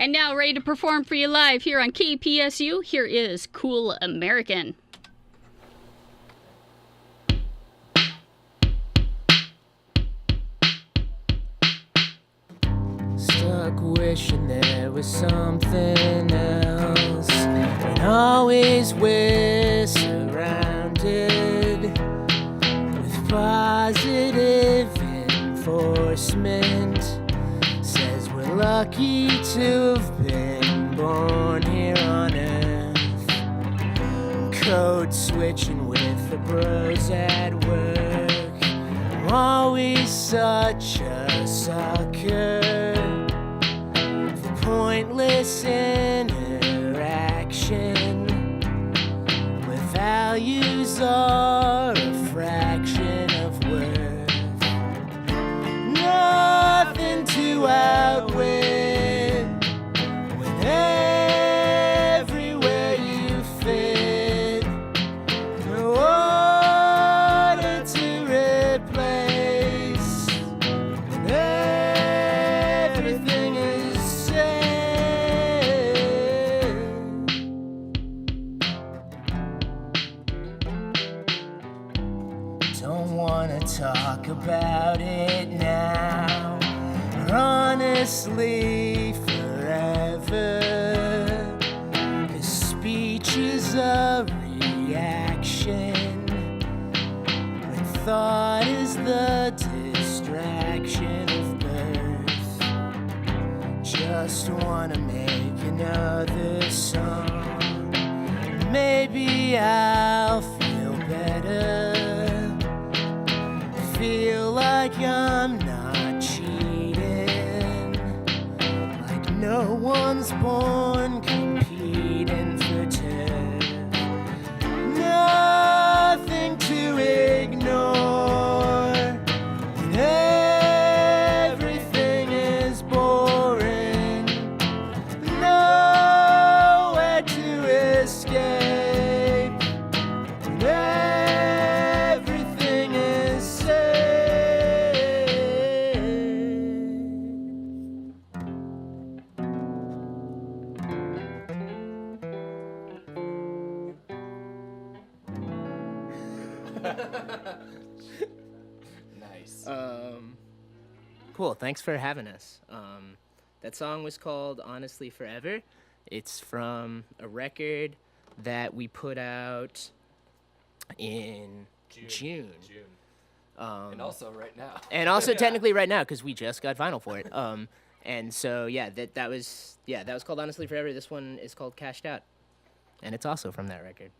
And now, ready to perform for you live here on KPSU, here is Cool American. Stuck wishing there was something else, when always we're surrounded with positive enforcement. Says we're lucky to have been born here on earth. Code switching with the bros at work. I'm always such a sucker for pointless interaction, where values are a fraction of worth. Nothing to outwit when everywhere you fit. No order to replace when everything is safe. Don't wanna talk about it now, or honestly forever, 'cause speech is a reaction when thought is the distraction of birth. Just wanna make another song, maybe I'll feel better, feel like I'm not cheating, like no one's born competing for turn. Nothing to ignore when everything is boring. Nowhere to escape when everything is safe. Nice. Cool, thanks for having us. That song was called Honestly Forever. It's from a record that we put out in June. And also right now. And also technically right now, because we just got vinyl for it. And so yeah, that was called Honestly Forever. This one is called Cashed Out, and it's also from that record.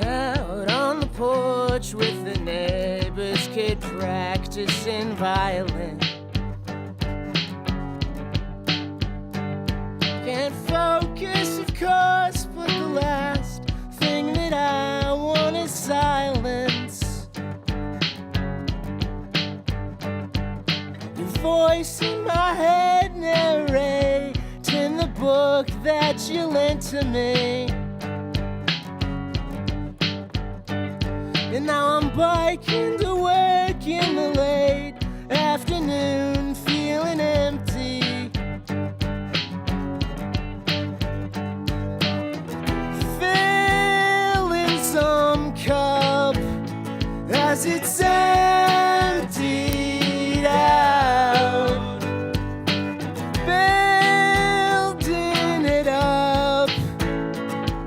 Out on the porch with the neighbor's kid practicing violin. Can't focus, of course, but the last thing that I want is silence. Your voice in my head narrating the book that you lent to me. And now I'm biking to work in the late afternoon, feeling empty. Filling some cup as it's emptied out. Building it up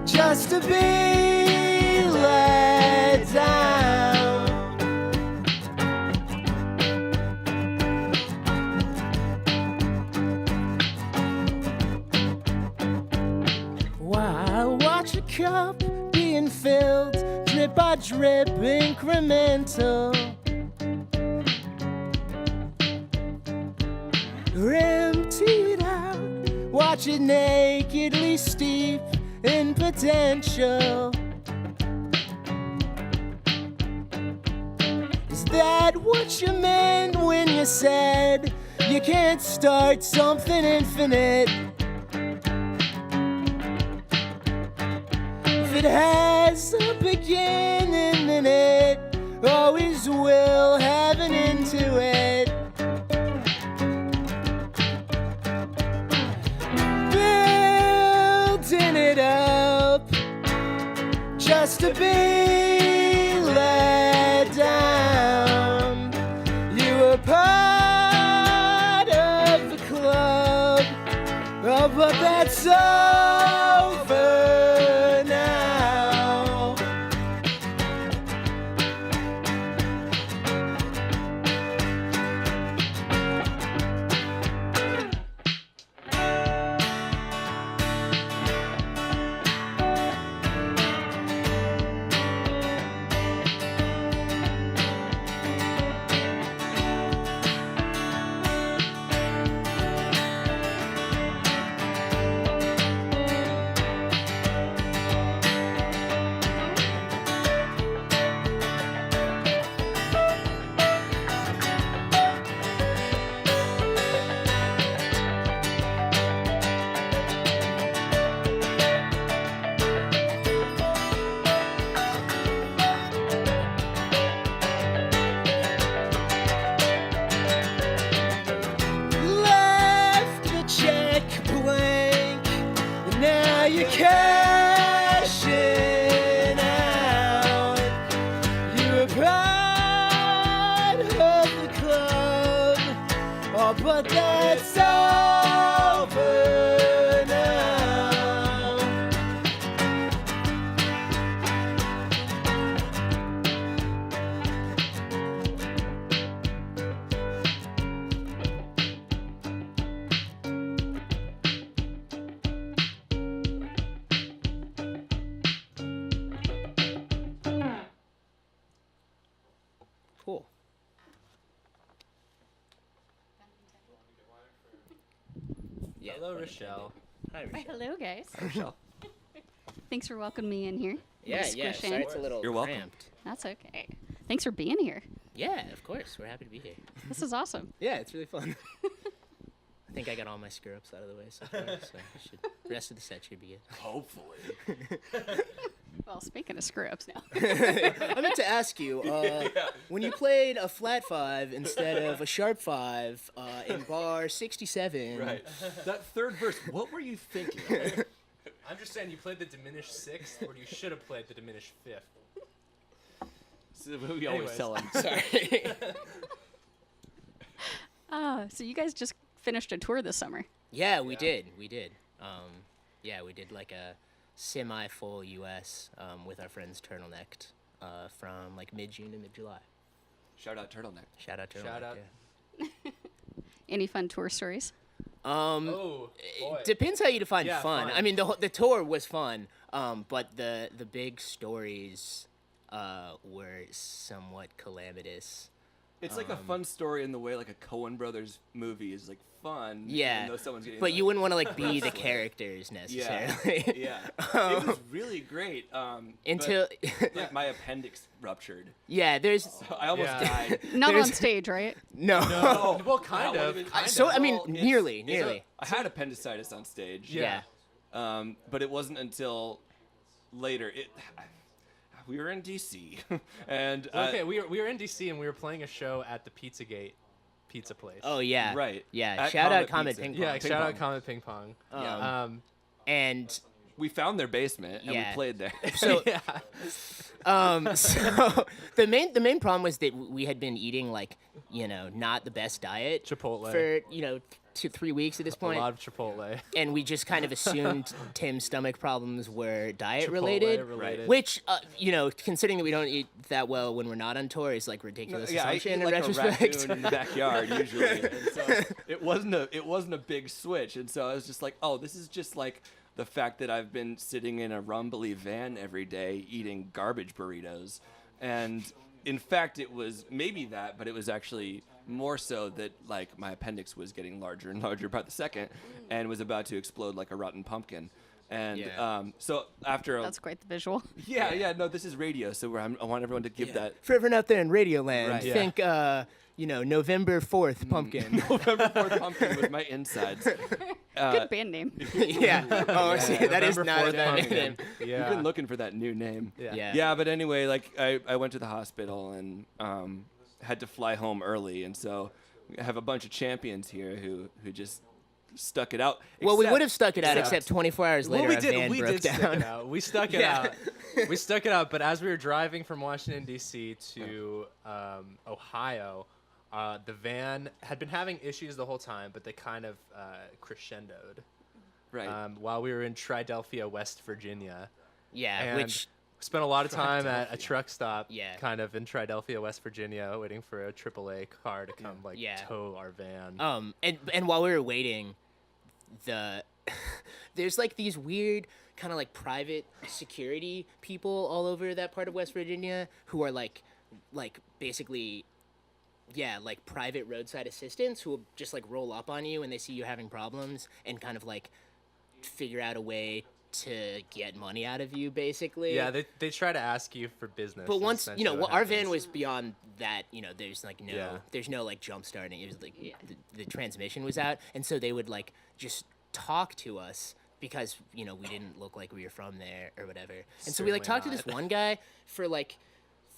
just to be let down. While watch a cup being filled, drip by drip, incremental. Or empty it out, watch it nakedly steep in potential. Is that what you meant when you said You can't start something infinite if it has a beginning in it. Always will have an end to it. Building it up just to be let down. You were part of the club, oh, but that's over now. Left the check blank, and now you're cashing out. You were part of the club, oh, but that's over now. Cool. Yeah. Hello, Rachelle. Hi, Rachelle. Hello, guys. Rachelle. Thanks for welcoming me in here. Yeah, Little yeah. squish Sorry, in. it's a little You're welcome. cramped. That's okay. Thanks for being here. Yeah, of course. We're happy to be here. This is awesome. Yeah, it's really fun. I think I got all my screw-ups out of the way so far, so the rest of the set should be good. Hopefully. Well, speaking of screw-ups now. I meant to ask you, when you played a flat 5 instead of a sharp 5 in bar 67. Right. That third verse, what were you thinking? I'm just saying you played the diminished sixth, or you should have played the diminished fifth. So we always Anyways. tell them. Sorry. So you guys just finished a tour this summer. Yeah, we did. Yeah, we did like a semi-full U.S. With our friends Turtlenecked from like mid-June to mid-July. Shout out Turtleneck. Shout out Turtleneck. Shout out. Yeah. Any fun tour stories? Oh, boy. Depends how you define Yeah, fun. fun. I mean, the tour was fun, but the big stories were somewhat calamitous. It's like a fun story in the way like a Coen Brothers movie is like fun. Yeah, even though someone's getting but you wouldn't want to like be the characters necessarily. Yeah. It was really great. Until but, like my appendix ruptured. yeah, there's I almost Yeah. died. Not There's- on stage, right? no. Oh, Well, kind that of. would've been- Kind So of. I mean, Well, it's- nearly. I had appendicitis on stage. Yeah. But it wasn't until later. We were in DC, and Okay, we were in DC and we were playing a show at the Pizzagate pizza place. Oh yeah. Right. Yeah. At Shout out Comet Comet Pizza. Ping Pong. yeah. Ping Shout out pong. Comet Ping Pong. yeah. And We found their basement and Yeah. we played there. so yeah. so the main problem was that we had been eating like, not the best diet Chipotle. for 2-3 weeks at this A point, lot of Chipotle. and we just kind of assumed Tim's stomach problems were diet Chipotle related. related. Which, considering that we don't eat that well when we're not on tour, is like ridiculous Yeah, I eat assumption in like a retrospect. raccoon in the backyard usually. And so it wasn't a big switch, and so I was just like, oh, this is just like the fact that I've been sitting in a rumbly van every day eating garbage burritos, and in fact it was maybe that, but it was actually more so that like my appendix was getting larger and larger by the second, and was about to explode like a rotten pumpkin. And Yeah. so after That's quite the visual. no, this is radio, so I want everyone to give that. For everyone out there in Radio Land, Right. Yeah. think November 4th pumpkin. November 4th pumpkin was my insides. Good band name. Yeah. Oh, see, that is November not a 4th bad pumpkin. name. Yeah. We've been looking for that new name. Yeah. Yeah, but anyway, like I went to the hospital and had to fly home early, and so I have a bunch of champions here who just stuck it out. Well, we except- would have stuck it out, except 24 hours later, Well, our van we broke did down. stick it out. We stuck it Yeah. out. We stuck it out. But as we were driving from Washington D.C. to Ohio, the van had been having issues the whole time, but they kind of crescendoed Right. while we were in Triadelphia, West Virginia. Yeah, And which spent a lot of time at a Triadelphia. truck stop, Yeah. kind of in Triadelphia, West Virginia, waiting for a AAA car to come Yeah. tow our van. and while we were waiting, there's like these weird kind of like private security people all over that part of West Virginia who are like basically like private roadside assistants who will just like roll up on you when they see you having problems and kind of like figure out a way to get money out of you, basically. Yeah, they try to ask you for business. But is once essentially what our van happens. was beyond that. There's like Yeah. there's no like jump starting. It was like the transmission was out, and so they would like just talk to us because we didn't look like we were from there or whatever. And so we like Certainly talked to this not. one guy for like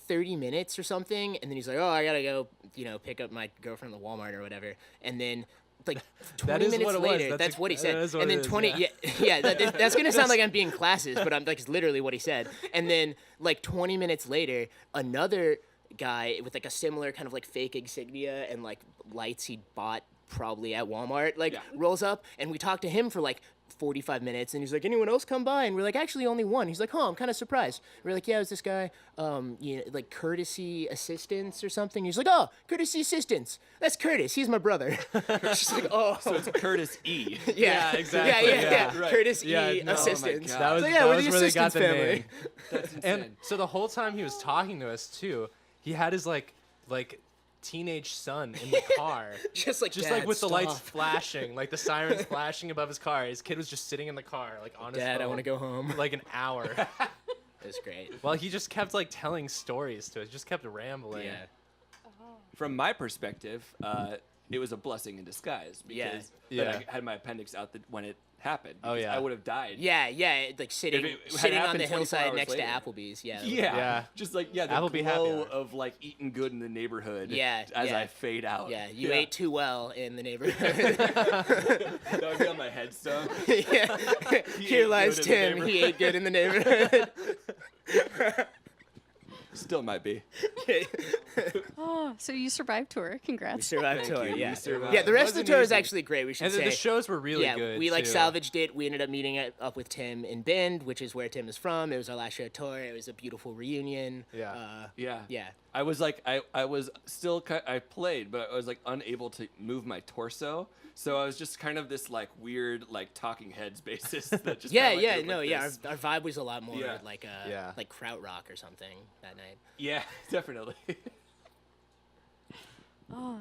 30 minutes or something, and then he's like, "Oh, I gotta go, pick up my girlfriend at the Walmart or whatever," and then. Like 20 is minutes what it was. later, That's that's what he said. that is what And it then is, 20, yeah. that's gonna sound like I'm being classist, but I'm like, it's literally what he said. And then like 20 minutes later, another guy with like a similar kind of like fake insignia and like lights he bought probably at Walmart rolls up, and we talked to him for like 45 minutes, and he's like, "Anyone else come by?" And we're like, "Actually, only one." He's like, "Oh, I'm kind of surprised." We're like, "Yeah, it was this guy, like courtesy assistance or something." He's like, "Oh, courtesy assistance. That's Curtis. He's my brother." It's just like, oh, So it's Curtis E. yeah, exactly, yeah. yeah. Right. Curtis Yeah, E no, oh my assistance. God. That was, So, that we're was the where they got assistance the family. name. That's insane. And so the whole time he was talking to us too, he had his like teenage son in the car. Just like, Just "Dad, like with the lights stop. flashing, like the sirens flashing above his car. His kid was just sitting in the car, like on his Dad, phone, I want to go home. like an hour. It's great. Well, he just kept like telling stories to us, just kept rambling. Yeah. From my perspective, it was a blessing in disguise Yeah. because Yeah. then I had my appendix out when it happened. Oh, because yeah. I would have died. Yeah, like sitting If it had sitting on happened the 24 hillside hours next later. to Applebee's. Yeah. Yeah. Just like the Applebee's happy glow hour. of like eating good in the neighborhood. Yeah, As yeah. I fade out. Yeah, you ate too well in the neighborhood. That would be on my headstone. Yeah. Here ate lies good in the Tim. He ate good in the neighborhood. Still might be. Oh, so you survived tour. We Congrats. survived Thank tour. you. Yeah. We survived. Yeah. The rest of Wasn't the tour is easy. actually great. We should And say. the shows were really yeah, good. we like too. salvaged it. We ended up meeting up with Tim in Bend, which is where Tim is from. It was our last show tour. It was a beautiful reunion. Yeah. Yeah. Yeah. I was like, I was still, I played, but I was like unable to move my torso. So I was just kind of this like weird, like talking heads basis that just Yeah, kinda, like, yeah, looked no, like yeah. this. Our vibe was a lot more Yeah. like Yeah. like krautrock or something that night. Yeah, definitely. Oh,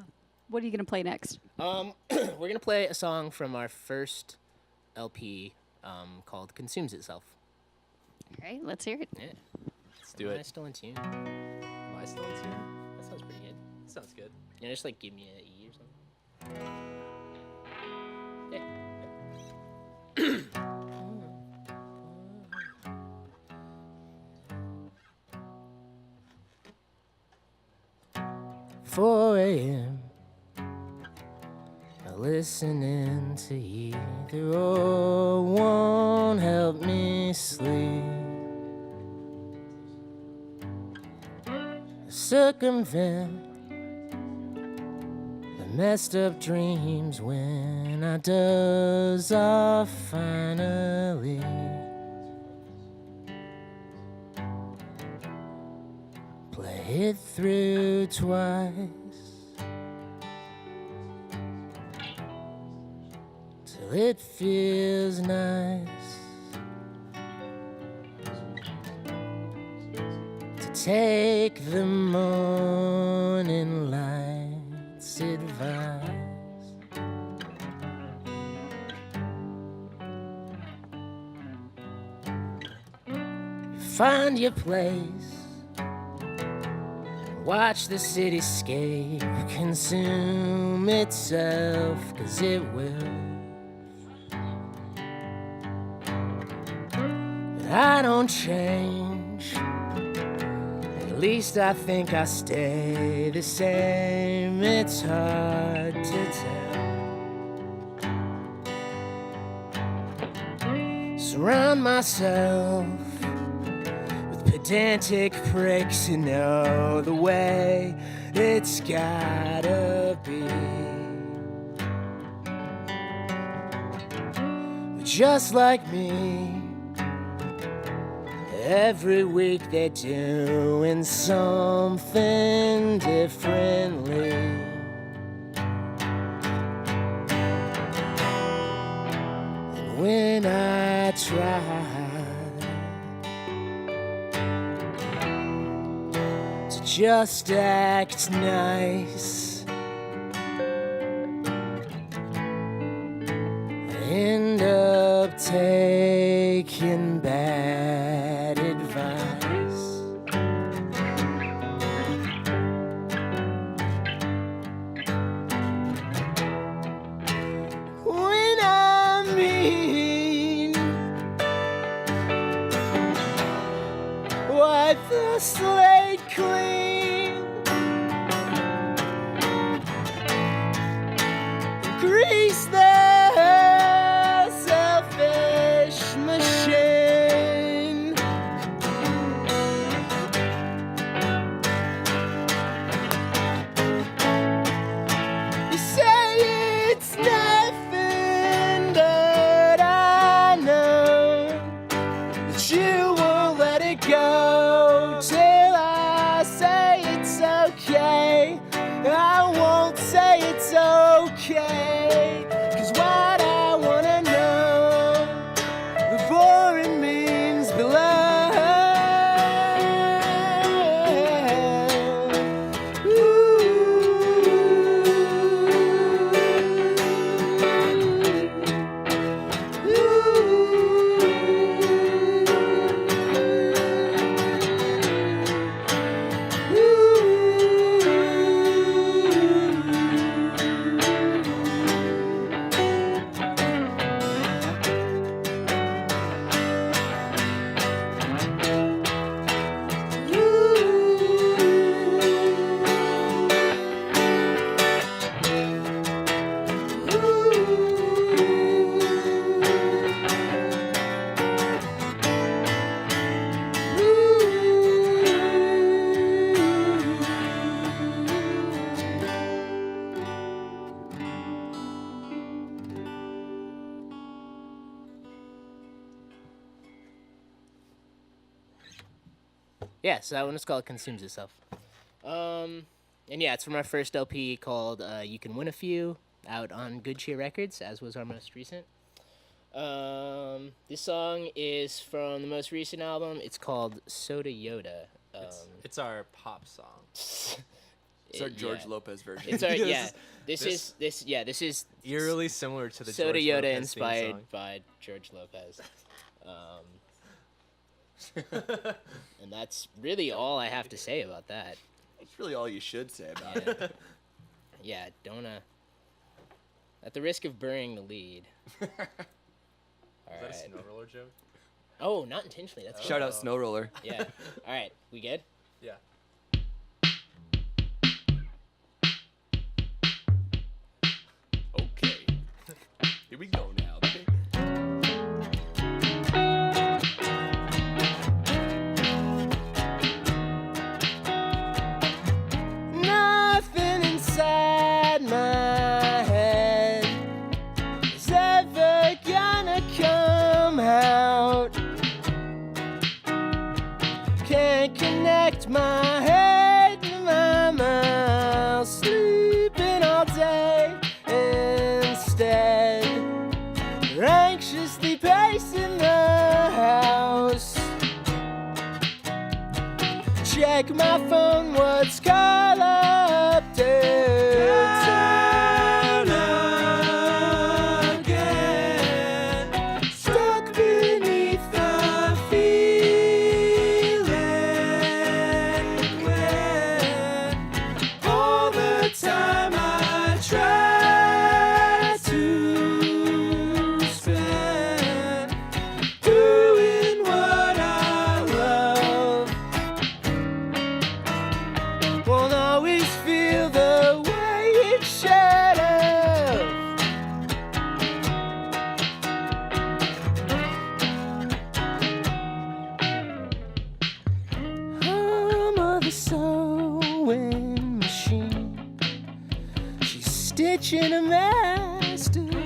what are you gonna play next? We're gonna play a song from our first LP called "Consumes Itself." All right, let's hear it. Yeah. Let's do Am I it. still in tune? Am I still in tune? That sounds pretty good. Sounds good. Yeah, just like give me an E or something. Yeah. 4 a.m. Listening to either or won't help me sleep. Circumvent the messed up dreams when I doze off finally. Play it through twice till it feels nice to take the morning light's advice. Find your place, Watch the cityscape consume itself, 'cause it will. But I don't change. At least I think I stay the same. It's hard to tell. Surround myself with pedantic pricks who know the way it's gotta be. But just like me, every week they're doing something differently. And when I try to just act nice, I end up taking bad advice. When I mean, wipe the slate clean, grease the selfish machine. You say it's nothing, but I know that you won't let it go till I say it's okay. I won't say it's okay, 'cause what I wanna know, the boring means below. Yeah, so that one is called Consumes Itself. And yeah, it's from our first LP called You Can Win a Few, out on Good Cheer Records, as was our most recent. This song is from the most recent album. It's called Soda Yoda. It's our pop song. It's our George Lopez version. It's our, yeah. This is Eerily similar to the Soda George Yoda Lopez theme inspired song. by George Lopez. And that's really all I have to say about that. That's really all you should say about it. Yeah, don't at the risk of burying the lead. Is that a snow roller joke? Oh, not intentionally. That's Shout out Snow Roller. Yeah. All right, we good? Yeah. Okay. Here we go now. Nothing inside my head is ever gonna come out. Can't connect my head to my mouth. Sleeping all day instead. Anxiously pacing the house. Check my phone, what's call updates? Down again, stuck beneath the feeling when watching a masterpiece.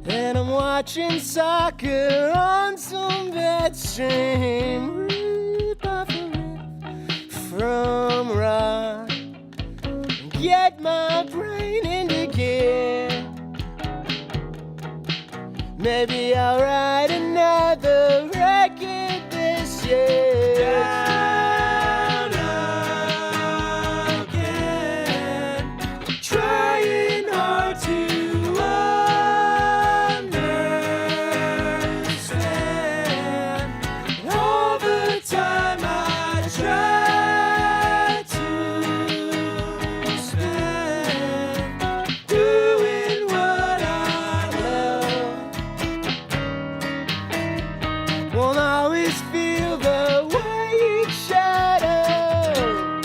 And I'm watching soccer on some bad stream. Rip off a rip from rock. Get my brain into gear. Maybe I'll write another record this year. Down again, trying hard to understand. All the time I try to spend doing what I love. Won't always feel the white shadow.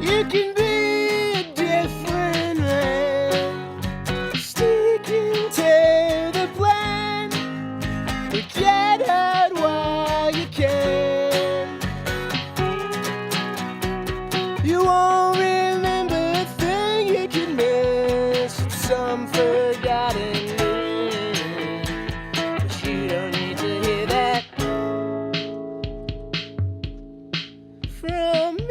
You can be a different man, sticking to the plan. Get out while you can. You won't remember a thing you can miss. It's some forgotten name. But you don't need to hear that from me.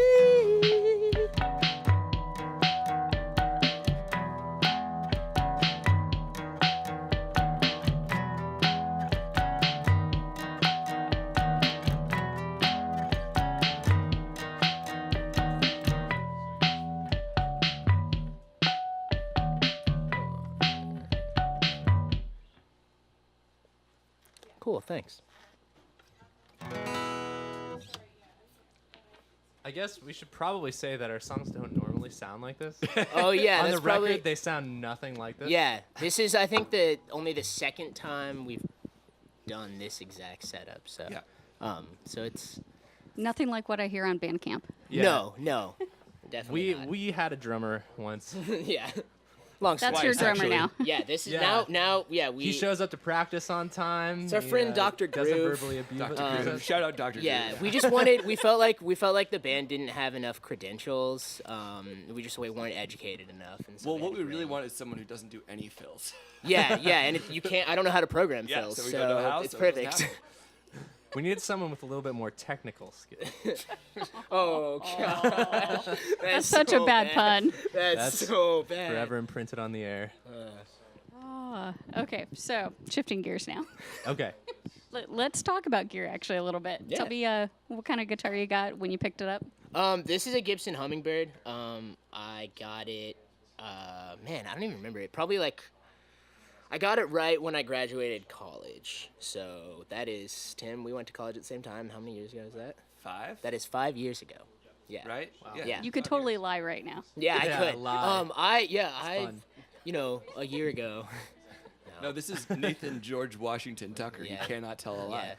Cool, thanks. I guess we should probably say that our songs don't normally sound like this. Oh yeah, On that's the record, probably they sound nothing like this. yeah. This is I think only the second time we've done this exact setup. So Yeah. so it's Nothing like what I hear on Bandcamp. no, definitely We had a drummer once. not. Yeah. Long That's story. your drummer actually. now. Yeah, this is Yeah. now we He shows up to practice on time. It's our he, friend Dr. doesn't Groove. verbally abuse Dr. us. Groove. Shout out Dr. yeah, Groove. we just wanted we felt like the band didn't have enough credentials. We weren't educated enough. And so Well, we what had we to really bring- want is someone who doesn't do any fills. Yeah, and you can't. I don't know how to program Yeah, fills, so we don't know how, it's so it doesn't perfect. happen. We needed someone with a little bit more technical skill. Oh gosh, That's such a so bad pun. That's That's so bad. Forever imprinted on the air. Oh, okay, so shifting gears now. Okay. Let's talk about gear actually a little bit. Yeah. Tell me what kind of guitar you got when you picked it up. This is a Gibson Hummingbird. I got it. Man, I don't even remember it. Probably like, I got it right when I graduated college. So that is Tim. We went to college at the same time. How many years ago is that? 5? That is 5 years ago. Yeah. Right? Wow. Yeah. You could totally lie right now. Yeah, Yeah, I could. lie. I fun. a year ago. No, this is Nathan George Washington Tucker. Yeah. You cannot tell a lie. Yeah.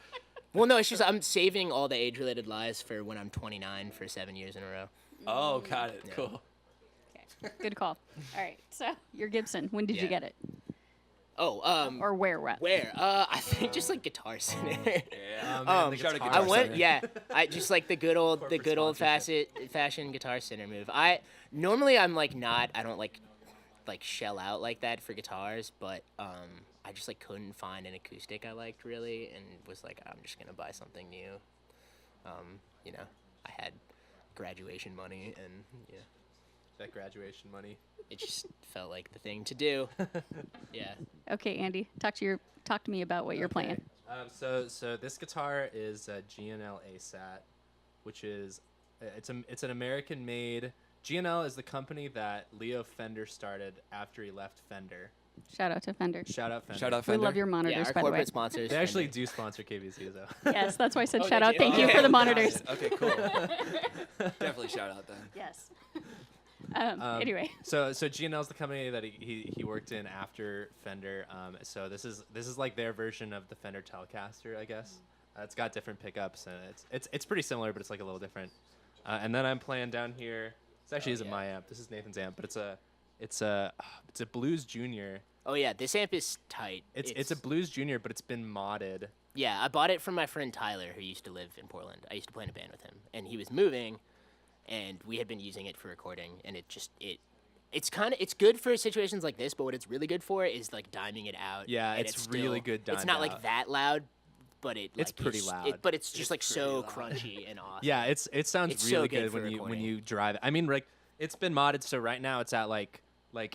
Well, no, it's just I'm saving all the age-related lies for when I'm 29 for 7 years in a row. Oh, got it. Cool. Okay, good call. All right, so your Gibson. When did you Yeah. get it, Oh, or where? where? I think just like Guitar Center. Man, the shout out guitar I Guitar went, Center. yeah. I just like the good old Corporate fashioned Guitar Center move. I normally I'm like not. I don't like shell out like that for guitars, but I just like couldn't find an acoustic I liked really, and was like, I'm just gonna buy something new. You know, I had graduation money, and yeah, That graduation money. it just felt like the thing to do. Yeah. Okay, Andy, talk to me about what you're playing. So this guitar is a G&L ASAT, which is it's an American-made. G&L is the company that Leo Fender started after he left Fender. Shout out to Fender. Shout out Fender. Shout out We Fender. love your Yeah, monitors, our by the way. corporate sponsors. They actually Fender. do sponsor KPSU though. Yes, that's why I said Oh, shout they out. do? Thank you Okay. for the Got monitors. it. Okay, cool. Definitely shout out then. Yes. Anyway, So G&L is the company that he worked in after Fender. So this is like their version of the Fender Telecaster, I guess. It's got different pickups and it's pretty similar, but it's like a little different. And then I'm playing down here This actually isn't my amp. This is Nathan's amp, but it's a Blues Junior. Oh yeah, this amp is tight. It's a Blues Junior, but it's been modded. Yeah, I bought it from my friend Tyler, who used to live in Portland. I used to play in a band with him, and he was moving, and we had been using it for recording, and it's good for situations like this, but what it's really good for is like diming it out. Yeah, and it's really good It's dimed not like out. that loud, but it's pretty loud. but it's just like so loud. crunchy and awesome. Yeah, it sounds It's really so good good for when recording. you drive it. I mean, like it's been modded, so right now it's at like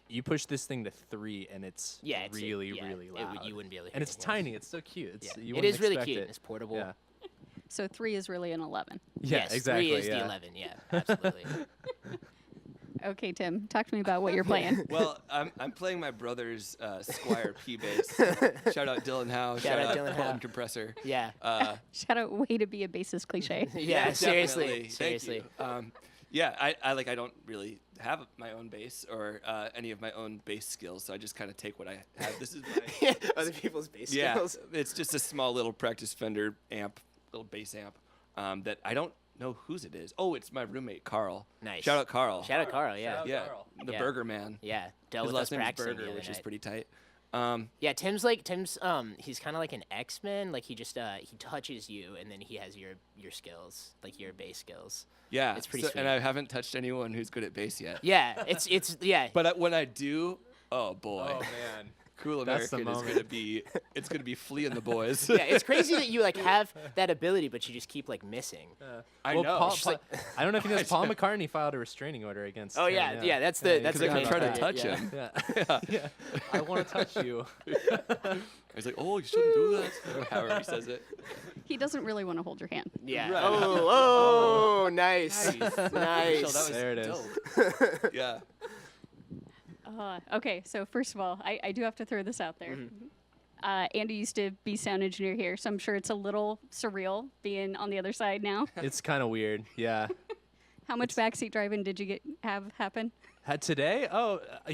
you push this thing to 3 and it's really loud. You wouldn't be able to hear And it's it, yeah. tiny. It's so cute. It's, Yeah. you It wouldn't is really expect cute. it. And it's portable. Yeah. So 3 is really an 11. Yeah, Yes, exactly. 3 is yeah. the 11. Yeah, absolutely. Okay, Tim, talk to me about what you're playing. Well, I'm playing my brother's Squire P bass. Shout out Dylan Howe. Shout out Dylan Colton Howe. Compressor. Yeah. Shout out, way to be a bassist cliche. Yeah, seriously. definitely. Thank Seriously. you. Yeah, I don't really have my own bass or any of my own bass skills, so I just kind of take what I have. This is my Other people's bass yeah. skills. It's just a small little practice Fender amp, little bass amp that I don't know whose it is. Oh, it's my roommate Carl. Nice. Shout out Carl. Shout out Carl, yeah. Shout out Yeah, Carl. the Yeah. Burger Man. Yeah, dealt His with us last name is practicing Burger, the other which is night. pretty tight. Yeah, Tim's he's kind of like an X-Men. Like he just he touches you and then he has your skills, like your bass skills. Yeah, It's pretty sweet. and I haven't touched anyone who's good at bass yet. Yeah, it's yeah. But when I do, oh boy, Oh man. Cool That's the American is moment. gonna be fleeing the boys. Yeah, it's crazy that you like have that ability, but you just keep like missing. I Well, know. Paul, It's like- I don't know if you know this. Paul McCartney filed a restraining order against. Oh him, yeah, that's the because the I main can try to part. touch Yeah. him. Yeah. Yeah. I want to touch you. He's like, oh, you shouldn't do that. Or however he says it. He doesn't really want to hold your hand. Yeah. Right. Oh, nice, Rachel, nice. that was There it is. dope. Yeah. Okay, so first of all, I do have to throw this out there. Andy used to be sound engineer here, so I'm sure it's a little surreal being on the other side now. It's kind of weird. Yeah. How much backseat driving did you have happen? Had today? Oh, I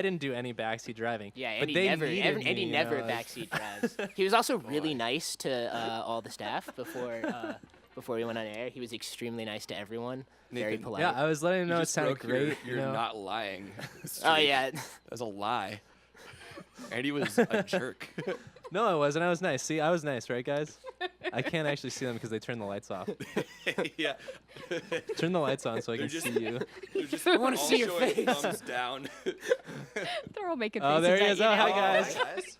didn't do any backseat driving. Yeah, but Andy they never, needed me, Andy you never know, like- backseat drives. He was also really nice to all the staff before we went on air. He was extremely nice to everyone, very Nathan, polite. Yeah, I was letting him know You it just sounded broke your- great. You're you know? not lying. Oh streak. yeah, That's a lie. Andy was a jerk. No, I wasn't. I was nice. See, I was nice, right, guys? I can't actually see them because they turned the lights off. Yeah. Turn the lights on so I can just- see you. They're just I wanna all see your showing face. Thumbs down. They're all making Oh, faces there he at is. you Oh, now. hi, guys.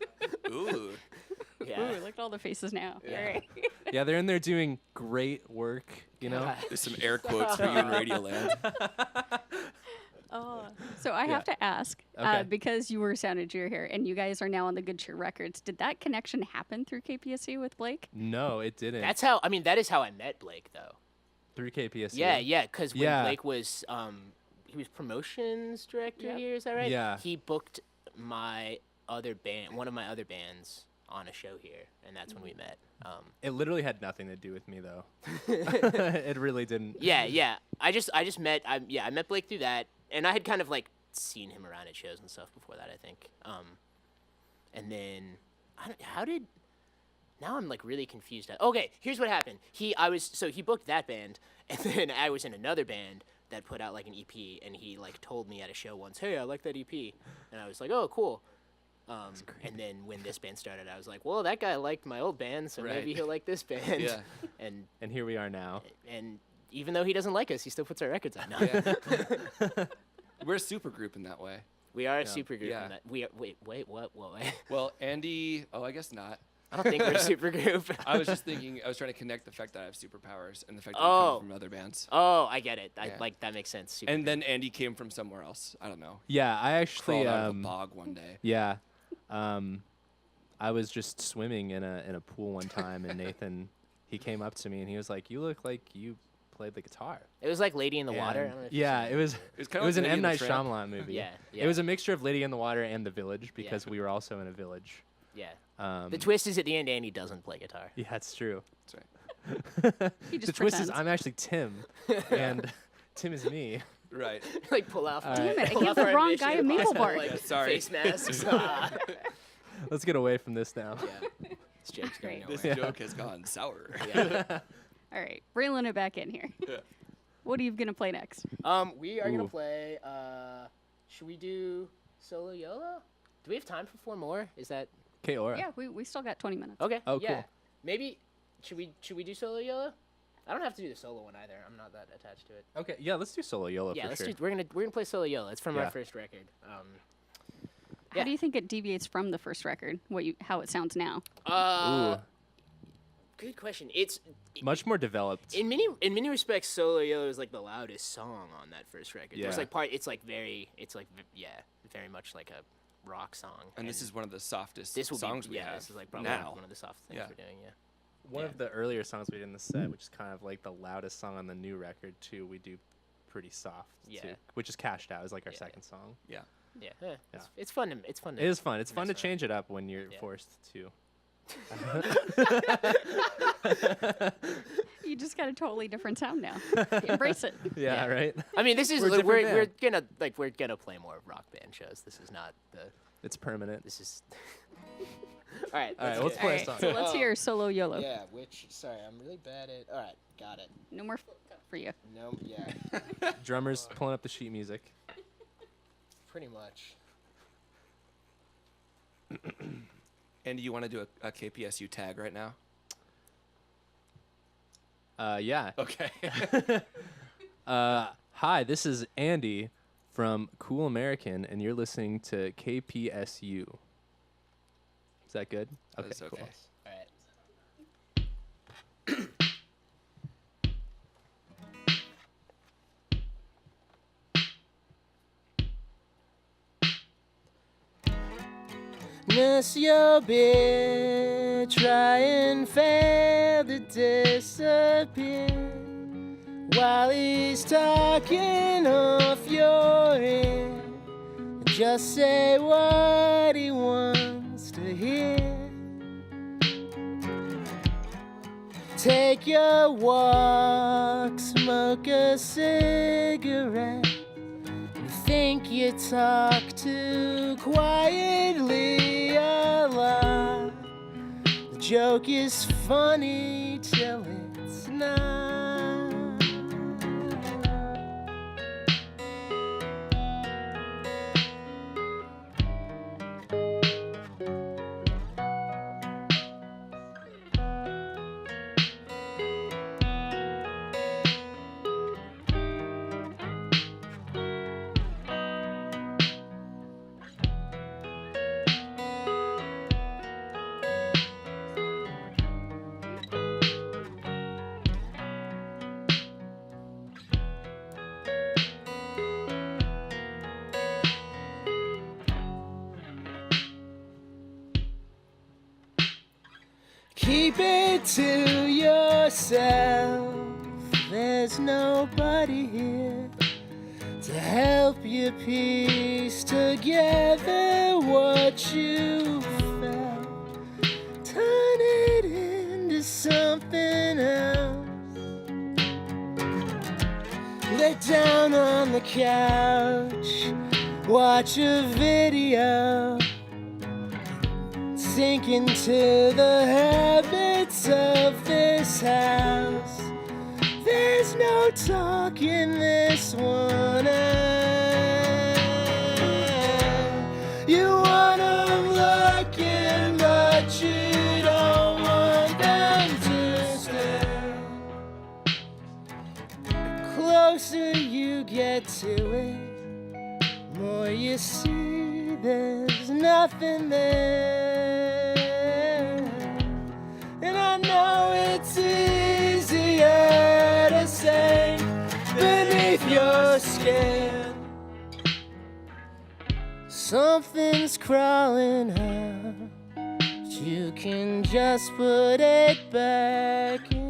Ooh. yeah. Ooh, look at all the faces now. Yeah. All right. Yeah, they're in there doing great work. You know. There's some air quotes for you in Radioland. So I have to ask, Okay. because you were sound engineer here, and you guys are now on the Good Cheer Records. Did that connection happen through KPSU with Blake? No, it didn't. That's how. I mean, that is how I met Blake, though. through KPSU. Yeah, because when Yeah. Blake was he was promotions director Yep. here. Is that right? Yeah. He booked my other band, one of my other bands, on a show here, and that's when we met. It literally had nothing to do with me though. It really didn't. Yeah. I just met. I met Blake through that, and I had kind of like seen him around at shows and stuff before that, I think. And then now I'm like really confused. Okay, here's what happened. He booked that band, and then I was in another band that put out like an EP, and he like told me at a show once, "Hey, I like that EP," and I was like, "Oh, cool." And then when this band started, I was like, "Well, that guy liked my old band, so maybe Right. he'll like this band." Yeah. And And here we are now. even though he doesn't like us, he still puts our records out now. Yeah. We're a super group in that way. We are a super group. Yeah. In that. We are, wait, what? Well, Andy, I guess not. I don't think we're a super group. I was just thinking, I was trying to connect the fact that I have superpowers and the fact that Oh. we come from other bands. Oh, I get it. Yeah. Like that makes sense. Super And group. then Andy came from somewhere else. I don't know. Yeah, I actually. Crawled out of a bog one day. Yeah. I was just swimming in a pool one time, and Nathan, he came up to me and he was like, "You look like you played the guitar." It was like Lady in the Water. I And don't know if you've yeah, seen it was. was It kinda was like an Lady M and the Night Tramp. Shyamalan movie. Yeah. It was a mixture of Lady in the Water and The Village because we were also in a village. Yeah. Um, The twist is at the end, Andy doesn't play guitar. Yeah, it's true. That's right. He The just twist is pretends. I'm actually Tim, and Tim is me. Right. Like pull off. All Damn right. it, I pull gave off the our wrong Mission guy a maple Impossible, bar. like, Yeah, sorry. face masks. Ah. Let's get away from this now. Yeah. This joke's going Great. nowhere. This joke has gone sour. Yeah. All right, reeling it back in here. Yeah. What are you gonna play next? We are gonna Ooh. play. Should we do Solo YOLO? Do we have time for 4 more? Is that Okay, Aura. Yeah, we still got 20 minutes. okay? Oh, yeah. cool. Maybe should we do Solo YOLO? I don't have to do the solo one either. I'm not that attached to it. Okay, yeah, let's do Solo YOLO Yeah, for let's sure. do. We're gonna play Solo YOLO. It's from Yeah. our first record. How yeah. do you think it deviates from the first record? How it sounds now? Ooh, Good question. It's much more developed. in many respects, Solo YOLO is like the loudest song on that first record. Yeah. It's like very much like a rock song. And this is one of the softest this will songs be, we yeah, have this is like probably now. one of the soft things Yeah. we're doing. Yeah. One Yeah. of the earlier songs we did in the set, which is kind of like the loudest song on the new record too, we do pretty soft Yeah. too, which is Cashed Out is like our Yeah. second song. Yeah. Yeah. It's fun. It's fun. It is fun. It's fun to mess around. change it up when you're Yeah. forced to. You just got a totally different sound now. Embrace it. Yeah, Yeah. right. I mean, this is We're a we're different we're gonna play more rock band shows. This is not the. It's permanent. This is. All right. All right, let's let's get- play All a right, song. so let's hear Solo YOLO. Yeah. Sorry, I'm really bad at. All right. Got it. No more flip cup for you. No. Yeah. Drummers pulling up the sheet music. Pretty much. And you want to do a KPSU tag right now? Yeah. Okay. Hi, this is Andy from Cool American, and you're listening to KPSU. Is that good? That's cool. okay. All right. Nurse your beer, try and fail to disappear while he's talking off your ear. Just say what he wants to hear. Take your walk, smoke a cigarette. You think you talk too quietly a lot. The joke is funny till it's not. Keep it to yourself. There's nobody here to help you piece together what you felt. Turn it into something else. Lay down on the couch, watch a video. Sink into the habits of this house. There's no talking this one out. You want 'em looking, but you don't want them to stay. The closer you get to it, more you see there's nothing there. And I know it's easier to say beneath your skin something's crawling up, but you can just put it back in.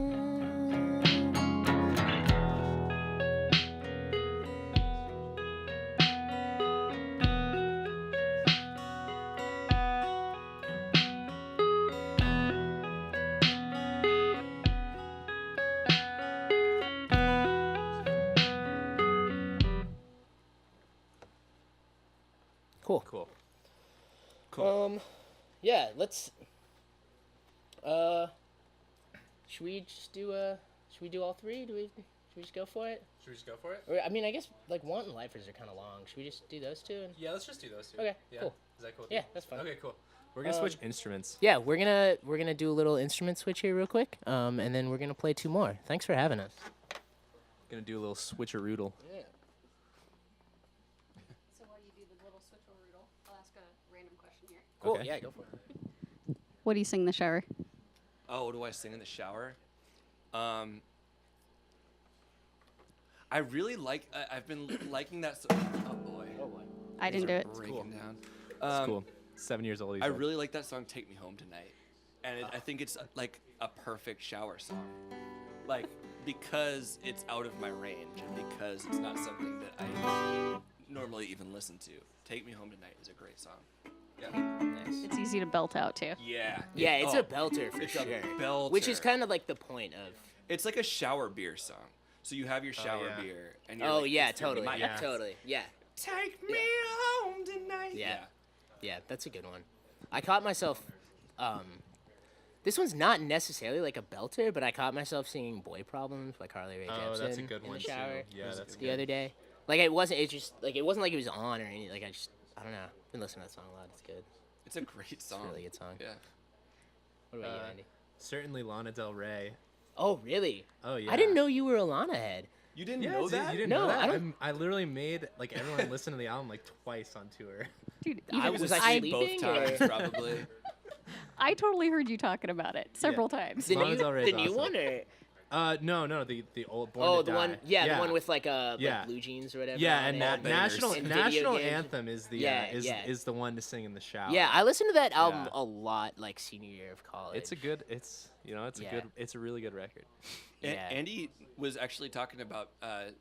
Cool. Cool. Cool. Yeah, let's should we do all three? Should Should we just go for it? Should we just go for it? Or, I mean, I guess like Want and Lifers are kind of long. Should we just do those two? Yeah, let's just do those two. Okay, Yeah. cool. Is that cool? Yeah, that's fine. Okay, cool. We're gonna switch instruments. Yeah, we're gonna do a little instrument switch here real quick, and then we're gonna play two more. Thanks for having us. Gonna do a little switcheroodle. Yeah. So while you do the little switcheroodle, I'll ask a random question here. Cool. Okay. Yeah, go for it. What do you sing in the shower? Oh, what do I sing in the shower? I really like. I've been liking that. Oh boy. Oh boy. I didn't do it. Breaking down. It's cool. 7 years old. I really like that song "Take Me Home Tonight," and I think it's like a perfect shower song, like because it's out of my range and because it's not something that I normally even listen to. "Take Me Home Tonight" is a great song. Yeah. Nice. It's easy to belt out too. Yeah. Yeah, it's a belter for it's sure. a belter. Which is kind of like the point of. It's like a shower beer song. So you have your shower yeah. beer, and you're Oh like, yeah, it's your totally. night. Yeah, totally. Yeah. Take me home tonight. Yeah. Yeah, that's a good one. I caught myself. This one's not necessarily like a belter, but I caught myself singing "Boy Problems" by Carly Rae Jepsen Oh, that's a good in one the shower too. Yeah, that's the good. other day. Like it wasn't. It just like it wasn't like it was on or anything. Like I don't know. I've been listening to that song a lot. It's good. It's a great song. It's a really good song. Yeah. What about you, Andy? Certainly Lana Del Rey. Oh really? Oh yeah. I didn't know you were a Lana head. You didn't Yeah, know dude, that? you didn't No, know that? I don't- I literally made like everyone listen to the album like twice on tour. Dude, I even was I, asleep both sleeping, or- times, probably. I totally heard you talking about it several times. The Lana new, Del Rey's the new awesome. one or No, the old Born oh to the Die. one the one with like Yeah. like blue jeans or whatever. Yeah, on and it. All bangers. national And video national games. anthem is the Yeah, yeah. is the one to sing in the shower. Yeah, I listened to that album Yeah. a lot, like senior year of college. It's a good. It's it's Yeah. a good. It's a really good record. Yeah. Andy was actually talking about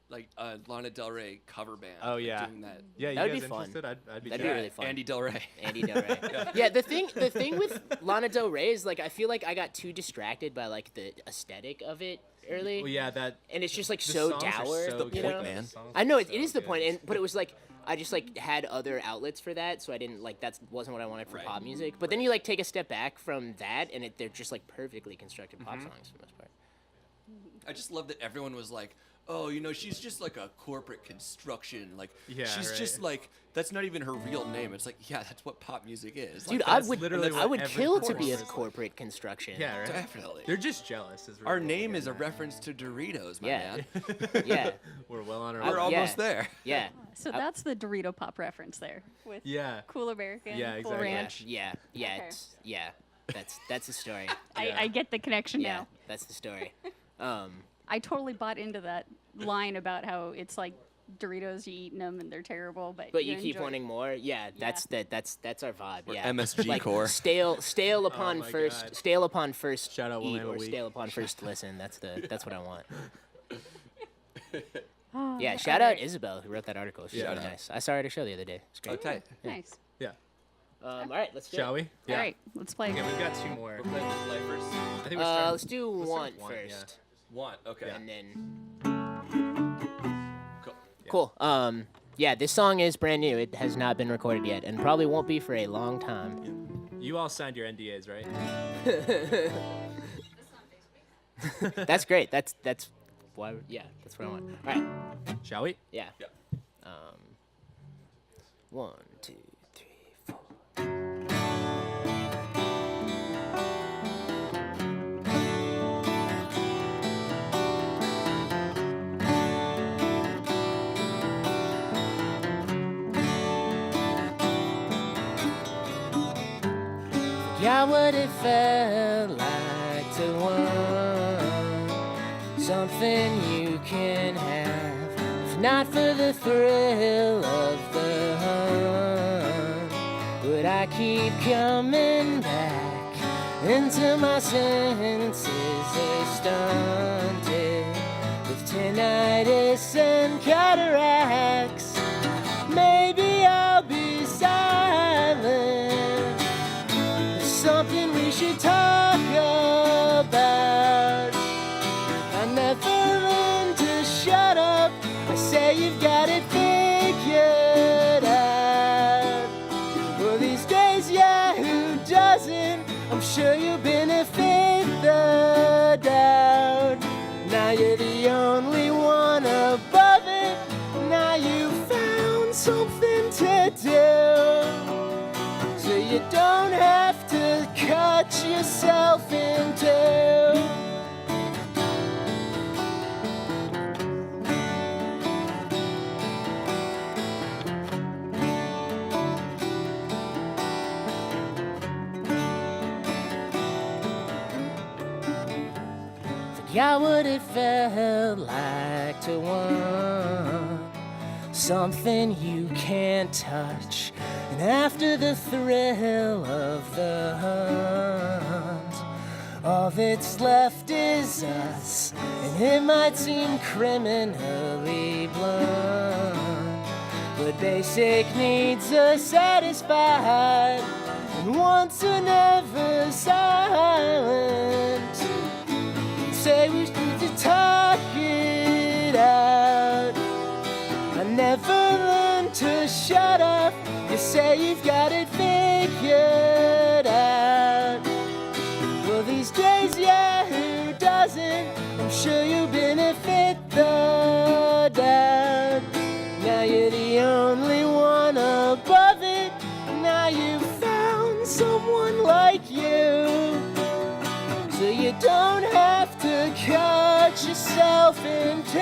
like a Lana Del Rey cover band. Oh, like, yeah. doing that. Yeah, you That'd guys be fun. interested? I'd be. That'd be down. really fun. Andy Del Rey. Andy Del Rey. Yeah, the thing with Lana Del Rey is like I feel like I got too distracted by like the aesthetic of it early, Well, yeah, that. and it's just like The so songs are dour. so the good, you point, know? man. The songs I are know it so is the good. point, but it was like I just like had other outlets for that, so I didn't like that wasn't what I wanted for Right. pop music. But then you like take a step back from that, and they're just like perfectly constructed pop Mm-hmm. songs for the most part. I just love that everyone was like, oh, she's just like a corporate construction. Like, Yeah, she's right. just like, that's not even her real name. It's like, yeah, that's what pop music is. Dude, Like, I that's would literally I what would every kill to be a performance is like. corporate construction. Yeah, right. definitely. They're just jealous. Is Our really what name we're is a getting at. reference to Doritos, my Yeah. man. Yeah, We're well on our I- We're way. yeah. almost there. yeah, So that's the Dorito Pop reference there with Yeah. Cool American, Yeah, Cool exactly. yeah, Ranch. yeah, yeah. Okay. Yeah, that's the story. Yeah. I get the connection Yeah, now. that's the story. I totally bought into that line about how it's like Doritos, you eating them and they're terrible, but You keep enjoy- wanting more. Yeah, that's our vibe. We're Yeah, MSG like core. stale upon my first, God. stale upon first Shout out eat William or Week. stale upon first listen. That's what I want. Oh, Yeah, shout out alright. Isabel who wrote that article. She's Shout really out. nice. I saw her at a show the other day. It's Oh, great. tight. Nice. Yeah. All right, let's do Shall it. we? All right, let's play. Okay, we've got two more. We're playing with lifers. I think we're starting. Let's do let's one start with one, yeah. first, One. Okay. and then Cool. cool. Yeah, this song is brand new. It has not been recorded yet, and probably won't be for a long time. You all signed your NDAs, right? That's great. That's why. Yeah, that's what I want. All right. Shall we? Yeah. Yeah. 1, 2, 3, 4. Yeah, what it felt like to want something you can have, if not for the thrill of the hunt. But I keep coming back into my senses, stunted with tinnitus and cataracts. Maybe I'll be silent. There's something we should talk about. I never learned to shut up. I say you've got it figured out. Well, these days, yeah, who doesn't? I'm sure you'll benefit the doubt. Now you're the only one something to do, so you don't have to cut yourself in two. Forgot what it felt like to want something you can't touch, and after the thrill of the hunt, all that's left is us, and it might seem criminally blunt, but basic needs are satisfied, and wants are never silent. Say we need to talk it out. I never learned to shut up. You say you've got it figured out. Well, these days, yeah, who doesn't? I'm sure you benefit the doubt. Now you're the only one above it. Now you've found someone like you, so you don't have to cut yourself in two.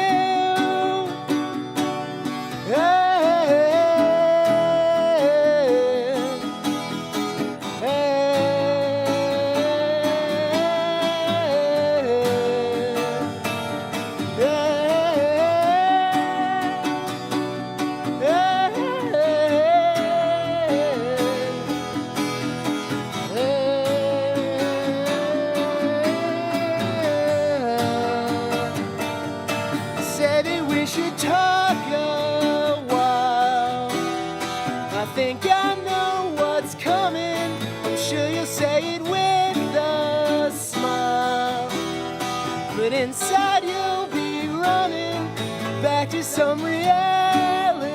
Inside you'll be running back to some reality,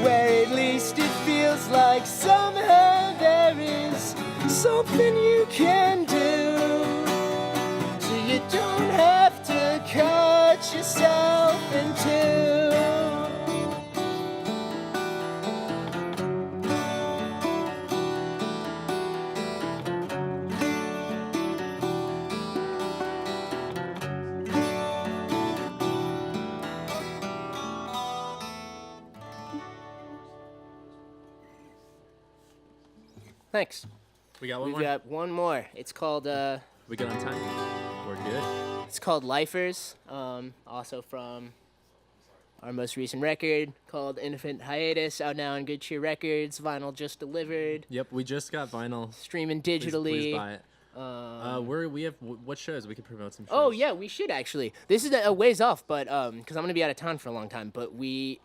where at least it feels like somehow there is something you can do, so you don't have to cut yourself in two. Thanks. We got one We've more. got one more. It's called We good on time? We're good. it's called Lifers. Also from our most recent record called Infinite Hiatus, out now on Good Cheer Records. Vinyl just delivered. Yep, we just got vinyl. Streaming Please digitally. buy it. We have what shows? We could promote some shows. Oh yeah, we should actually. This is a ways off, but because I'm gonna be out of town for a long time. But we've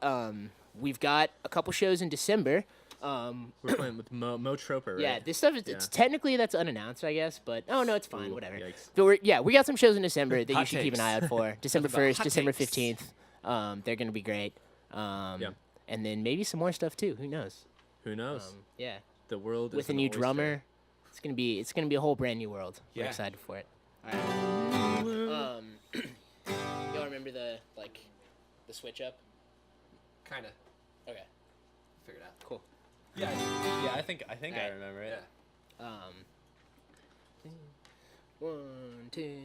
got a couple shows in December. We're playing with Mo Troper, right? Yeah, this stuff is it's technically that's unannounced, I guess. But oh no, it's fine, Ooh, whatever. yikes. But we got some shows in December that you Hot should keep an eye takes. out for. December Talk about 1st, hot December takes. 15th. They're gonna be great. Yeah. And then maybe some more stuff too. Who knows? Who knows? Yeah. The world is With a an new oyster. drummer, it's gonna be a whole brand new world. We're Yeah. excited for it. All right. Y'all remember the switch up? Kinda. Okay. Figured out. Cool. Yeah, I think I Alright. remember it. Yeah. 1, 2,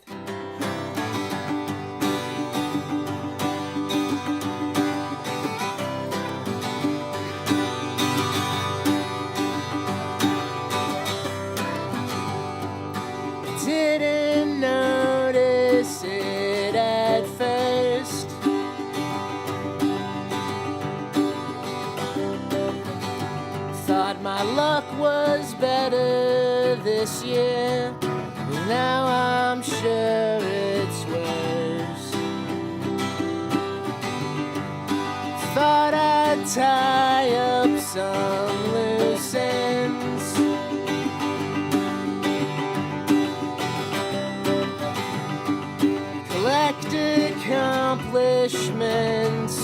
3. Didn't notice it at first. Thought my luck was better this year, but now I'm sure it's worse. Thought I'd tie up some loose ends. Collect accomplishments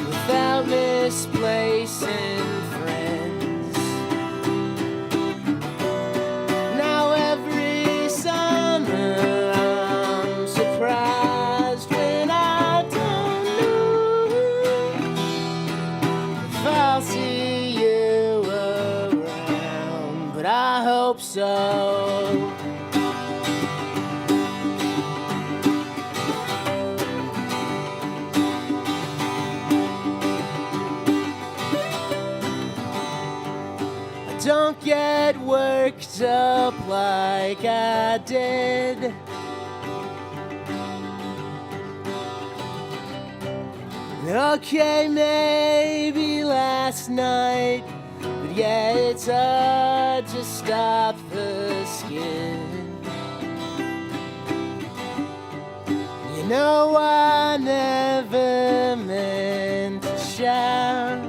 without misplacing friends. Now every summer I'm surprised when I don't lose. so. Don't get worked up like I did. Okay, maybe last night, but yeah, it's hard to stop the skin. You know I never meant to shout.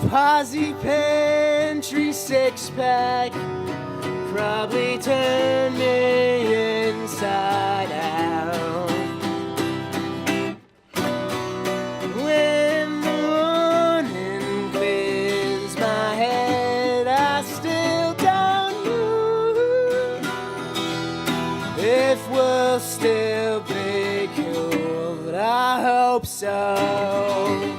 Posse pantry six-pack probably turned me inside out. When the morning clears my head, I still don't know if we'll still be cool, but I hope so.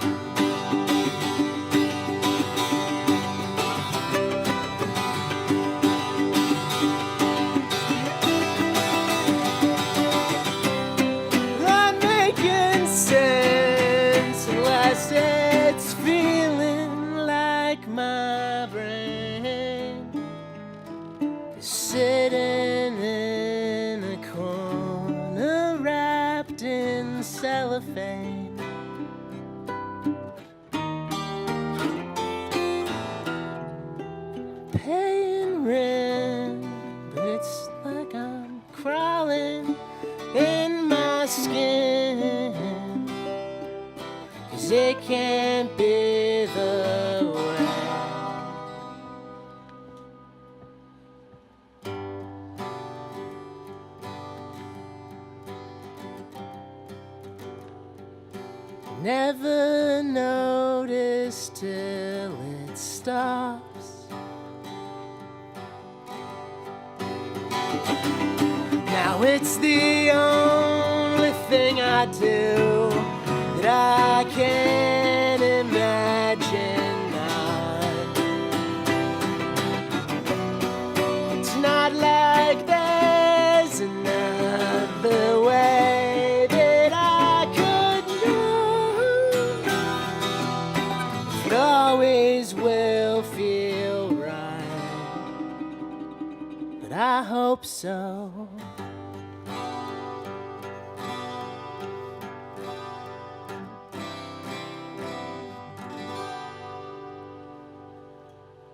It's feeling like my brain is sitting in a corner wrapped in cellophane. Paying rent, but it's like I'm crawling in my skin. It can't be the way. Never notice till it stops. Now it's the only thing I do that I can't imagine not. It's not like there's another way that I could know. It always will feel right, but I hope so.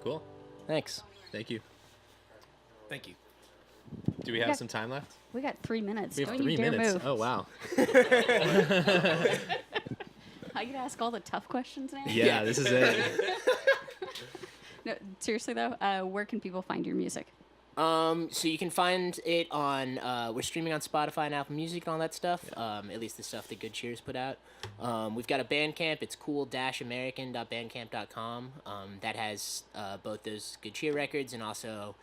Cool. Thanks. Thank you. Thank you. Do we have Yeah. some time left? We got 3 minutes. We have Don't 3 you dare minutes. move. Oh, wow. How you gonna ask all the tough questions now? Yeah, this is it. No, seriously though, where can people find your music? So you can find it on, we're streaming on Spotify and Apple Music and all that stuff, at least the stuff that Good Cheers put out. We've got a Bandcamp, it's cool-american.bandcamp.com, that has both those Good Cheer records and also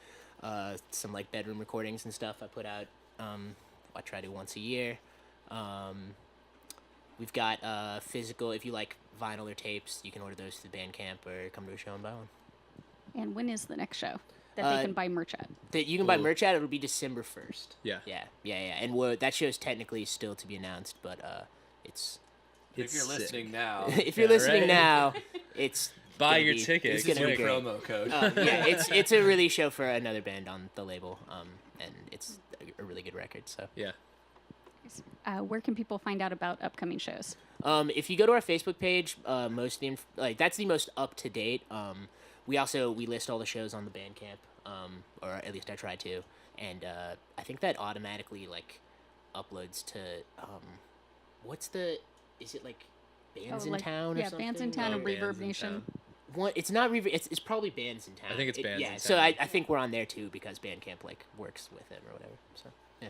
some like bedroom recordings and stuff I put out, I try to do once a year. We've got physical, if you like vinyl or tapes, you can order those through Bandcamp or come to a show and buy one. And when is the next show that they can buy merch at? That you can buy merch at, it'll be December 1st. Yeah. Yeah. And that show's technically still to be announced, but it's If you're sick. listening now, if you're Yeah, listening right. now, it's Buy gonna your be- ticket. It's use gonna your be great. promo code. Yeah, it's a release show for another band on the label, and it's a really good record. So Yeah. Where can people find out about upcoming shows? if you go to our Facebook page, most of the that's the most up to date. We list all the shows on the Bandcamp, or at least I try to, and I think that automatically like uploads to is it like Bands in Town or yeah, something? Bands in Town Oh, and Bands Reverb in Nation. Town. It's not Reverb. It's probably Bands in Town. I think it's Bands in Yeah, so Town. I think we're on there too because Bandcamp like works with it or whatever. So yeah.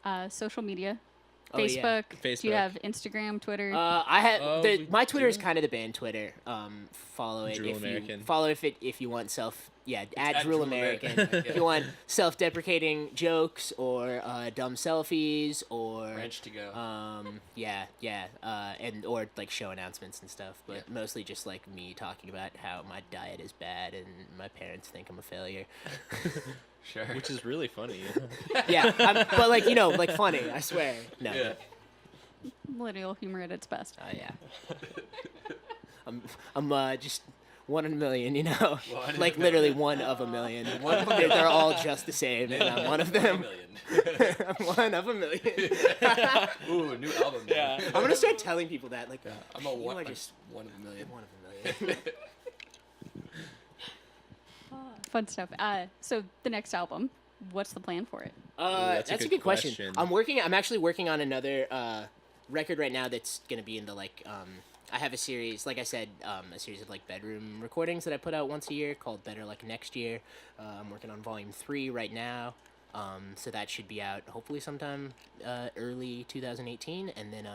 Yeah. Social media. Oh, yeah. Facebook. Do you Facebook. have Instagram, Twitter? I have We my Twitter is do? kind of the band Twitter. Follow it Drool if American. you follow if you want self at Drool American. If you want self-deprecating jokes or dumb selfies or Ranch to go. and or like show announcements and stuff, but mostly just like me talking about how my diet is bad and my parents think I'm a failure. Sure. Which is really funny. But like like funny, I swear. No. Yeah. Millennial humor at its best. Yeah. I'm just one in a million, One like in a literally million. one of a million. They're all just the same, and I'm one of them. I'm one of a million. Ooh, new album. Yeah. I'm gonna start telling people that, like, I'm a one. are I'm just one of a million. one of a million. Fun stuff. So the next album, what's the plan for it? that's That's a a good good question. question. I'm actually working on another record right now that's gonna be in the like. I have a series, like I said, a series of like bedroom recordings that I put out once a year called Better Luck Next Year. I'm working on volume 3 right now, so that should be out hopefully sometime early 2018, and then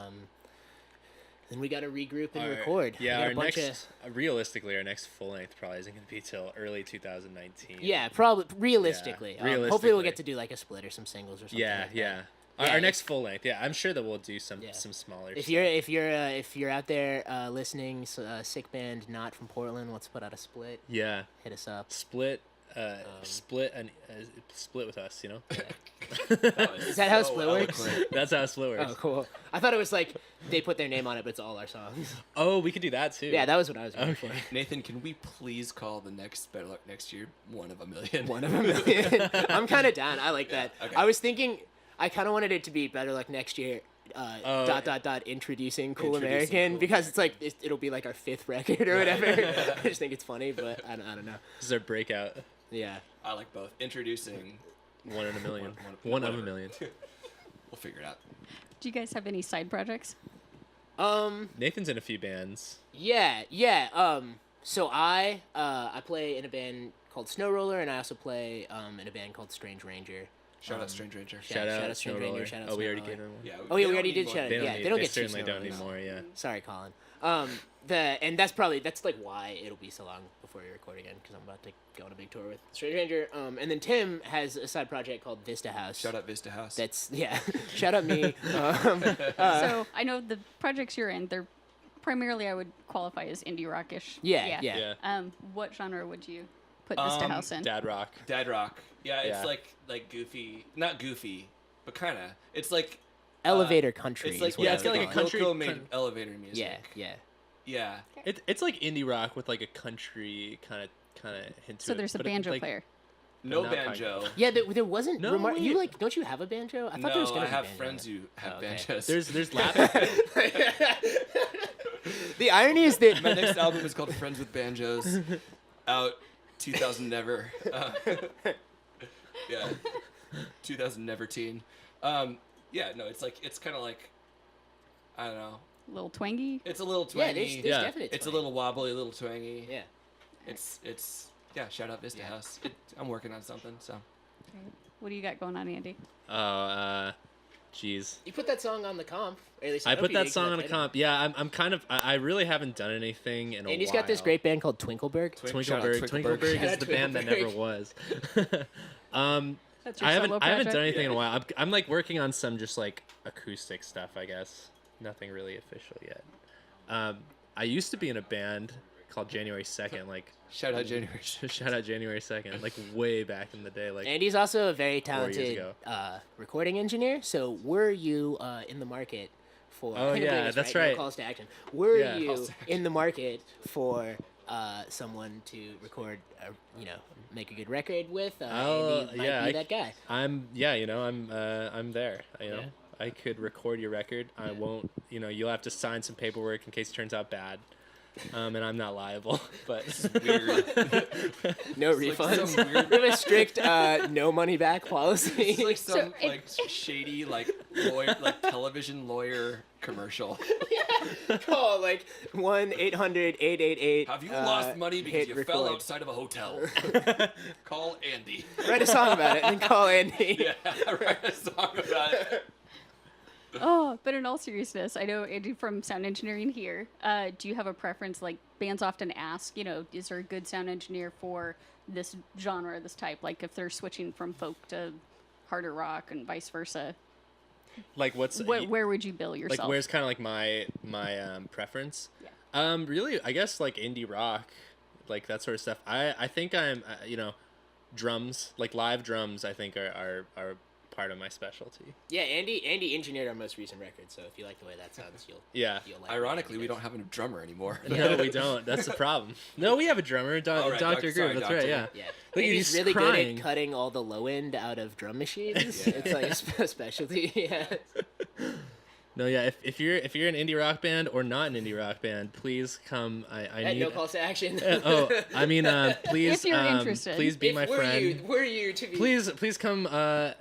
we got to regroup and record. Yeah, We got a our bunch next, realistically, our next full length probably isn't going to be till early 2019. Yeah, probably realistically. Hopefully we'll realistically. get to do like a split or some singles or something. Yeah, like that. yeah. Yeah, Our next full length. Yeah, I'm sure that we'll do some Yeah. smaller. If stuff. you're out there listening, sick band not from Portland wants to put out a split, Yeah, hit us up. split with us. Is that how split works? That's how split works. Oh, cool. I thought it was like they put their name on it, but it's all our songs. Oh, we could do that too. Yeah, that was what I was going Okay. for. Nathan, can we please call the next Better Luck Next Year one of a million? One of a million. I'm kind of down. I like that. okay. I was thinking, I kind of wanted it to be Better Luck Next Year. Introducing Cool Introducing American Cool because it's like it'll be like our 5th record or whatever. I just think it's funny, but I don't know. This is our breakout. Yeah. I like both. Introducing. One in a million. One One of a whatever. million. We'll figure it out. Do you guys have any side projects? Nathan's in a few bands. Yeah. So I play in a band called Snow Roller, and I also play in a band called Strange Ranger. Shout out Strange Ranger. Shout out Snow Strange Ranger, Roller. shout out Oh, we Snow already Roller. gave him one. Yeah. Oh, yeah, we already did shout out. They don't Yeah, need, they don't they get two certainly Snow don't Rollers. anymore. Yeah. Sorry, Colin. And that's like why it'll be so long before we record again, because I'm about to go on a big tour with Strange Ranger. And then Tim has a side project called Vista House. Shout out Vista House. That's shout out me. So I know the projects you're in, they're primarily I would qualify as indie rockish. Yeah. Yeah. What genre would you put Vista House in? Dad rock. Dad rock. Yeah, it's Yeah. like goofy, not goofy, but kind of. It's like Elevator country. it's like is what yeah, I it's would got like a call it. country made elevator music. Yeah. Yeah. It's like indie rock with like a country kind of hint to So it. there's a but it, banjo like, player. No not banjo. Yeah, there wasn't. No, you wait. don't you have a banjo? I thought No, there was gonna I be have banjo. friends who have Oh, okay. banjos. There's lap. The irony is that My next album is called Friends with Banjos. Out 2000 never. Yeah. 2000 never teen. Yeah, no, it's kind of like, I don't know. A little twangy. It's a little yeah, twangy. there's Yeah. definitely It's a little wobbly, a little twangy. yeah. It's yeah. Shout out Vista Yeah. House. I'm working on something. So What do you got going on, Andy? Jeez. You put that song on the comp. Or at least I hope put you that did, 'cause song I on a played it. comp. Yeah, I'm kind of. I really haven't done anything in a And he's while. got this great band called Twinkleberg. Shout out Twinkleberg. Twinkleberg Shout is out the band that Twinkleberg. never was. That's your I solo haven't project? done anything in a while. I'm like working on some just like acoustic stuff, I guess. Nothing really official yet. I used to be in a band called January 2nd, like shout out January. shout out January 2nd, like way back in the day, like And he's also a very years talented ago. recording engineer. So were you in the market for? Oh, I think I'm yeah, doing this that's No right. calls to action. Were Yeah. you Calls to action. in the market for someone to record, make a good record with? Oh, Andy might yeah, be I- that guy. I'm there. Yeah. I could record your record. I won't. You'll have to sign some paperwork in case it turns out bad. And I'm not liable, but Weird. No It's like refunds. some weird- We have a strict no money back policy. It's like some So, like shady lawyer television lawyer commercial. Call 1-800-888. Have you lost money because hit you fell record. outside of a hotel? Call Andy. Write a song about it and then call Andy. Yeah, write a song about it. Oh, But in all seriousness, I know Andy from sound engineering here. Do you have a preference? Like bands often ask, is there a good sound engineer for this genre, this type? Like if they're switching from folk to harder rock and vice versa. Like what's Where would you bill yourself? like where's kind of like my preference? Yeah. Really, I guess like indie rock, like that sort of stuff. I think I'm drums, like live drums, I think are part of my specialty. Yeah, Andy engineered our most recent record, so if you like the way that sounds, you'll like Ironically, it. we don't have a drummer anymore. No, we don't. That's the problem. No, we have a drummer, right, Dr. Groove. That's right. Yeah. Yeah, Look, Andy's he's really crying. good at cutting all the low end out of drum machines. Yeah. It's like a specialty. Yeah. No, yeah. If you're an indie rock band or not an indie rock band, please come. I need. No calls to action. Please. If you're interested. Please be my friend. Were you to be? Please come.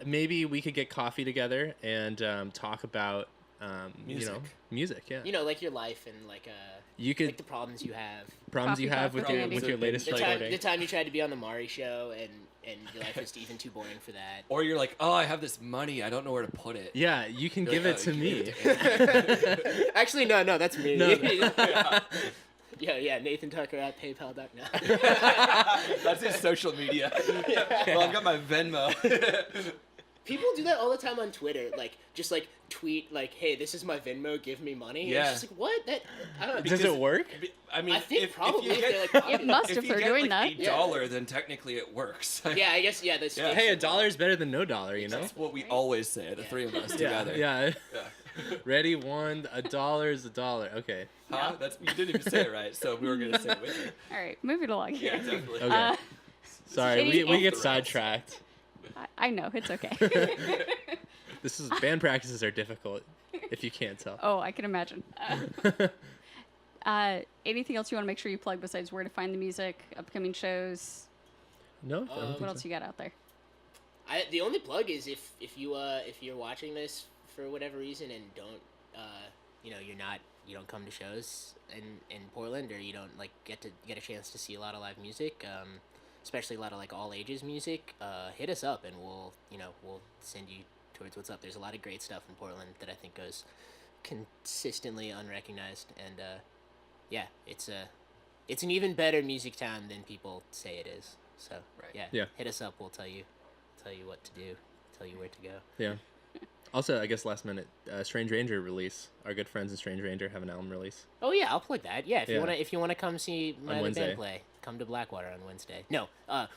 Maybe we could get coffee together and talk about Music. music. Yeah. Like your life and like You could like the problems you have. problems you Coffee have talk with with your Andy. latest The recording. time you tried to be on the Maury show and your life was even too boring for that. Or you're like, oh, I have this money, I don't know where to put it. Yeah, you can give You're it like, to me. Actually, no, that's me. No. Yeah, Nathan Tucker at PayPal.com. That's his social media. Well, I've got my Venmo. People do that all the time on Twitter, just tweet hey, this is my Venmo, give me money. Yeah. It's just like, what? That I don't know. Does it work? I mean, I think if probably you if get, they're It popular. must if if you they're get doing like that. $1, then technically it works. Yeah, I guess that's Yeah. Hey, $1 is better than no dollar. You know. That's what we always say, the three of us together. Yeah. Yeah. Ready? $1 is $1. Okay. Huh? That's you didn't even say it right, so we were gonna say it with you. All right, moving along here. Yeah, definitely. Okay. Sorry, Any we get off the rails. sidetracked. I know, it's okay. This is band practices are difficult, if you can't tell. Oh, I can imagine. Anything else you want to make sure you plug besides where to find the music, upcoming shows? No, I don't think What else so. you got out there? The only plug is if you're watching this for whatever reason and don't you don't come to shows in Portland, or you don't get a chance to see a lot of live music, especially a lot of all ages music, hit us up and we'll send you towards what's up. There's a lot of great stuff in Portland that I think goes consistently unrecognized, and it's an even better music town than people say it is. So Right. Yeah. hit us up. We'll tell you what to do, tell you where to go. Yeah. Also, I guess last minute, Strange Ranger release. Our good friends in Strange Ranger have an album release. Oh yeah, I'll plug that. Yeah, Yeah. if you wanna come see my other Wednesday. band play, come to Blackwater on Wednesday. No,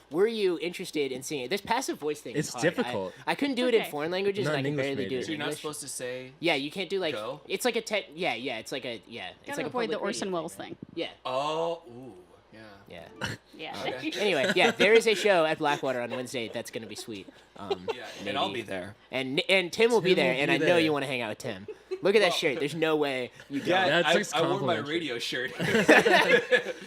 were you interested in seeing it? This passive voice thing. It's is hard. difficult. I couldn't do it in Okay. foreign languages, Not and I an can English barely do major. it So in you're not English. supposed to say. Yeah, you can't do Go? it's like a it's like a it's Gotta like a avoid the public Orson radio Welles thing. thing. Yeah, Oh, ooh, yeah. yeah. Yeah. Okay. Anyway, yeah, there is a show at Blackwater on Wednesday that's gonna be sweet. Yeah, and I'll be there. And Tim will be Tim there, will and be I know there. you want to hang out with Tim. Look at that shirt. There's no way you don't. Yeah, That's I wore my complimentary. radio shirt.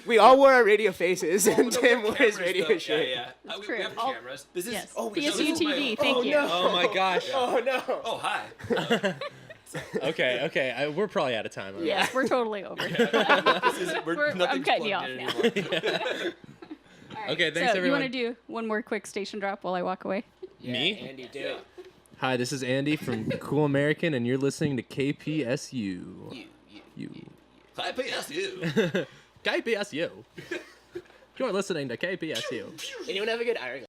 We all wore our radio faces, and No, Tim we wore have his cameras, radio though. shirt. Yeah. That's We true. have Oh, cameras. This is. Yes. Oh, PSU this is my- TV, thank you. No. Oh my gosh. Oh no. Oh, hi. Okay. We're probably out of time. already. Yes, we're totally over. We're, I'm nothing's cutting you plugged off in now. anymore. All right, Okay, thanks, so you want everyone. to do one more quick station drop while I walk away? Yeah, Me? Andy, do it. Hi, this is Andy from Cool American, and you're listening to KPSU. You. Hi, PSU. KPSU. You're listening to KPSU. Anyone have a good Irish